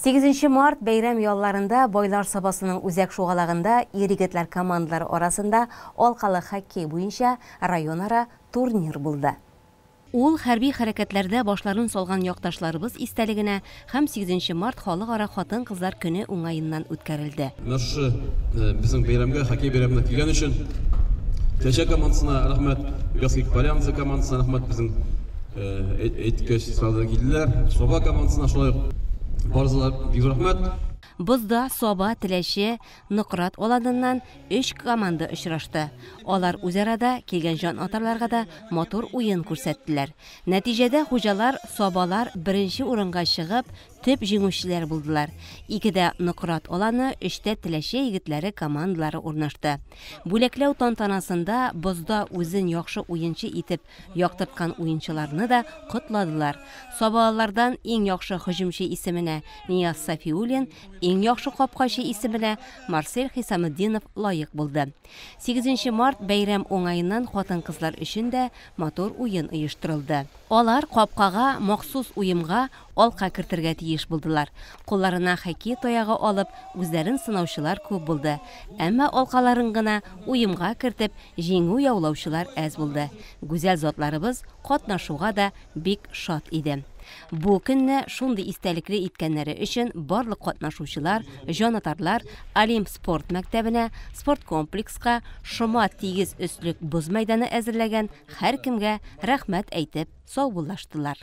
8 Mart бәйрәм ялларында Бойлар Сабасының үзәк шугалагында ир-егетләр командалары арасында алкалы хоккей буенча район-ара турнир булды. Ул хәрби хәрәкәтләрдә башларын салган якташларыбыз истәлегенә һәм 8 Март халыкара хатын-кызлар көне уңаеннан үткәрелде. Безнең бәйрәмгә, хоккей бәйрәменә килгән өчен Кәчә командасына рәхмәт, Бясик Полянцы командасына рәхмәт, безнең әйткәч сразу килделәр. Соба командасына шулай барзалар бик рәхмәт. Бызда Соба, Теләче, Ныкрат аланыннан 3 команда очрашты. Алар үзарада килгән җан атарларга да мотор уен күрсәттеләр. Нәтиҗәдә хуҗалар, Собалар беренче урынга чыгып, төп җиңүчеләр булдылар. 2дә Ныкрат аланы, 3тә Теләче егетләре командалары урнашты. Бүләкләү тантанасында Бызда үзен яхшы уенчы итеп яктырткан уенчыларны да котладылар. Собалардан иң яхшы һөҗүмче исеменә Нияз Сафиуллин, иң яхшы капкачы исеменә Марсель Хисаметдинов лайык булды. 8 Март бәйрәм уңаеннан хатын-кызлар өчен дә мотор уен оештырылды. Алар капкага махсус уемга алка кертергә тиеш булдылар. Кулларына хоккей таягы алып, үзләрен сынаучылар күп булды. Әмма алкаларын гына уемга кертеп, җиңү яулаучылар әз булды. Гүзәл затларыбыз катнашуга да бик шат иде. Бу көнне шундый истәлекле иткәннәре өчен барлык катнашучылар, җанатарлар Олимп спорт мәктәбенә, спорт комплекска, шома тигез өслек боз мәйданы әзерләгән һәркемгә рәхмәт әйтеп саубуллаштылар.